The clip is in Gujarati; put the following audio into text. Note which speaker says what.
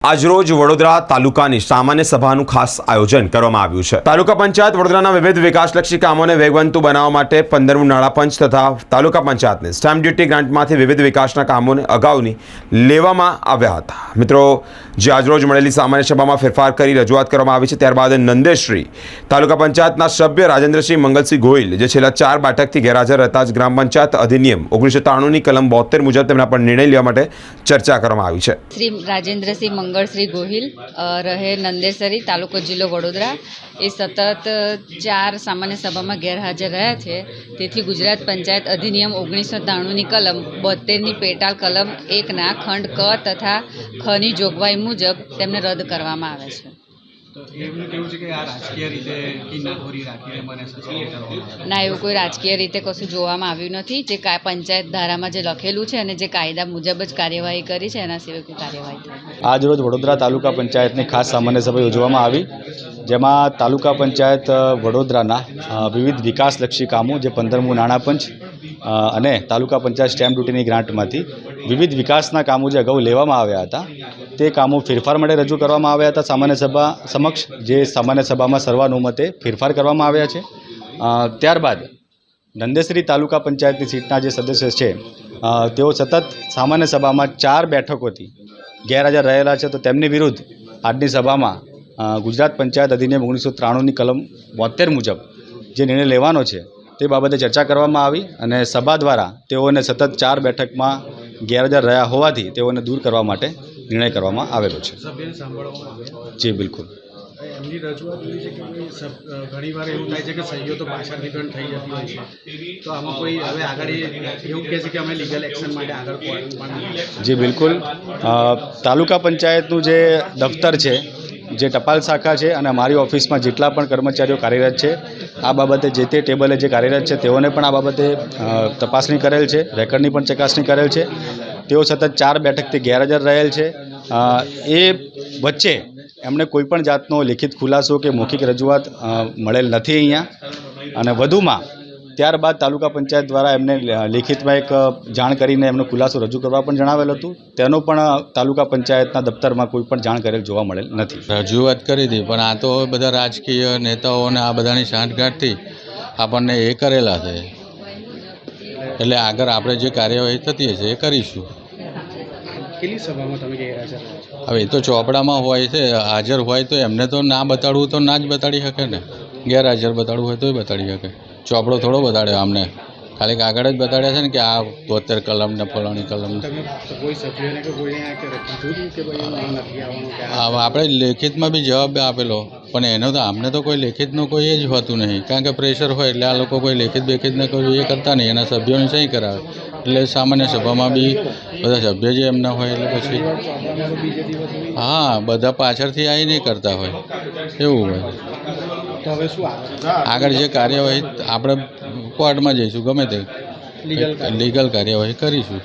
Speaker 1: આજરોજ વડોદરા તાલુકાની સામાન્ય સભાનું ખાસ આયોજન કરવામાં આવ્યું છે। તાલુકા પંચાયત વડોદરાના વિવિધ વિકાસલક્ષી કામોને વેગવંતુ બનાવવા માટે 15મું નાણાપંચ તથા તાલુકા પંચાયતને સ્ટેમ્પ ડ્યુટી ગ્રાન્ટમાંથી વિવિધ વિકાસના કામોને અગાઉની લેવામાં આવ્યા હતા। મિત્રો, જે આજરોજ મળેલી સામાન્ય સભામાં ફેરફાર કરી રજૂઆત કરવામાં આવી છે, ત્યારબાદ નંદેશ્રી તાલુકા પંચાયતના સભ્ય રાજેન્દ્રસિંહ મંગલસિંહ ગોહિલ, જે છેલ્લા 4 બેઠકથી ગેરહાજર રહેતા જ ગ્રામ પંચાયત અધિનિયમ 1993ની કલમ 72 મુજબ તેમના પર નિર્ણય લેવા માટે ચર્ચા કરવામાં આવી છે।
Speaker 2: શ્રી રાજેન્દ્રસિંહ મંગળશ્રી ગોહિલ રહે નંદેસરી, તાલુકો જિલ્લો વડોદરા, એ સતત 4 સામાન્ય સભામાં ગેરહાજર રહ્યા છે। તેથી ગુજરાત પંચાયત અધિનિયમ 1993ની કલમ 72ની પેટાળ કલમ 1ના ખંડ ક તથા ખની જોગવાઈ મુજબ તેમને રદ કરવામાં આવે છે। ના, એવું કોઈ રાજકીય રીતે કશું જોવામાં આવ્યું નથી। જે પંચાયત ધારામાં જે લખેલું છે અને જે કાયદા મુજબ જ કાર્યવાહી કરી છે, એના સિવાય કોઈ કાર્યવાહી થઈ।
Speaker 3: આજરોજ વડોદરા તાલુકા પંચાયતની ખાસ સામાન્ય સભા યોજવામાં આવી, જેમાં તાલુકા પંચાયત વડોદરાના વિવિધ વિકાસલક્ષી કામો, જે 15મું નાણાપંચ અને તાલુકા પંચાયત સ્ટેમ્પ ડ્યુટીની ગ્રાન્ટમાંથી વિવિધ વિકાસના કામો જે અગાઉ લેવામાં આવ્યા હતા, તે કામો ફેરફાર માટે રજૂ કરવામાં આવ્યા હતા સામાન્ય સભા સમક્ષ, જે સામાન્ય સભામાં સર્વાનુમતે ફેરફાર કરવામાં આવ્યા છે। ત્યારબાદ નંદેસરી તાલુકા પંચાયતની સીટના જે સદસ્ય છે, તેઓ સતત સામાન્ય સભામાં 4 બેઠકોથી ગેરહાજર રહેલા છે, તો તેમની વિરુદ્ધ આજની સભામાં ગુજરાત પંચાયત અધિનિયમ 1993ની કલમ 72 મુજબ જે નિર્ણય લેવાનો છે, તે બાબતે ચર્ચા કરવામાં આવી અને સભા દ્વારા તેઓને સતત 4 બેઠકમાં ગેરહાજર રહ્યા હોવાથી તેઓને દૂર કરવા માટે નિર્ણય કરવામાં આવેલો છે। જી બિલકુલ।
Speaker 4: એમની રજૂઆત એવી છે કે ઘણીવાર એવું થાય છે કે સહીઓ તો પાછળથી પણ થઈ જતી હોય છે, તો આમાં કોઈ હવે આગળ એવું કહે છે કે અમે લીગલ એક્શન માટે આગળ પણ?
Speaker 3: જી બિલકુલ। તાલુકા પંચાયતનું જે દફતર છે, જે ટપાલ શાખા છે અને અમારી ઓફિસમાં જેટલા પણ કર્મચારીઓ કાર્યરત છે, આ બાબતે જે તે ટેબલે જે કાર્યરત છે તેઓને પણ આ બાબતે તપાસણી કરેલ છે, રેકર્ડની પણ ચકાસણી કરેલ છે। તેઓ સતત 4 બેઠકથી ગેરહાજર રહેલ છે। એ વચ્ચે એમણે કોઈપણ જાતનો લિખિત ખુલાસો કે મૌખિક રજૂઆત મળેલ નથી અહીંયા। અને વધુમાં ત્યારબાદ તાલુકા પંચાયત દ્વારા એમને લિખિતમાં એક જાણ કરીને એમનો ખુલાસો રજૂ કરવા પણ જણાવેલ હતું, તેનો પણ તાલુકા પંચાયતના દફતરમાં કોઈ પણ જાણ કરેલ જોવા મળેલ નથી।
Speaker 5: રજૂઆત કરી હતી, પણ આ તો બધા રાજકીય નેતાઓને આ બધાની સાંઠગાંઠથી આપણને એ કરેલા છે, એટલે આગળ આપણે જે કાર્યવાહી થતી હશે એ કરીશું।
Speaker 4: કેટલી સભામાં તમે ગેરહાજર રહ્યા છો?
Speaker 5: હવે એ તો ચોપડામાં હોય છે, હાજર હોય તો એમને તો ના બતાડવું તો ના જ બતાડી શકે ને, ગેરહાજર બતાડવું હોય તોય બતાડી શકે। ચોપડો થોડો બતાડ્યો અમને, ખાલી કાગળ જ બતાડ્યા છે ને કે આ 72 કલમ ને ફલાણી કલમ।
Speaker 4: કોઈ સભ્યોને કે કોઈને કીધું કે ભાઈ નથી આવવાનું?
Speaker 5: આપણે લેખિતમાં બી જવાબ આપેલો, પણ એનો તો અમને તો કોઈ લેખિતનું કોઈ એ જ હોતું નહીં, કારણ કે પ્રેશર હોય એટલે આ લોકો કોઈ લેખિતને કોઈ એ કરતા નહીં, એના સભ્યોને સહી કરાવે, એટલે સામાન્ય સભામાં બી બધા સભ્ય જે એમના હોય એટલે પછી હા, બધા પાછળથી આવી નહીં કરતા હોય, એવું હોય।
Speaker 4: તો હવે શું
Speaker 5: આગળ જે કાર્યવાહી આપણે કોર્ટમાં જઈશું, ગમે તે લીગલ કાર્યવાહી કરીશું।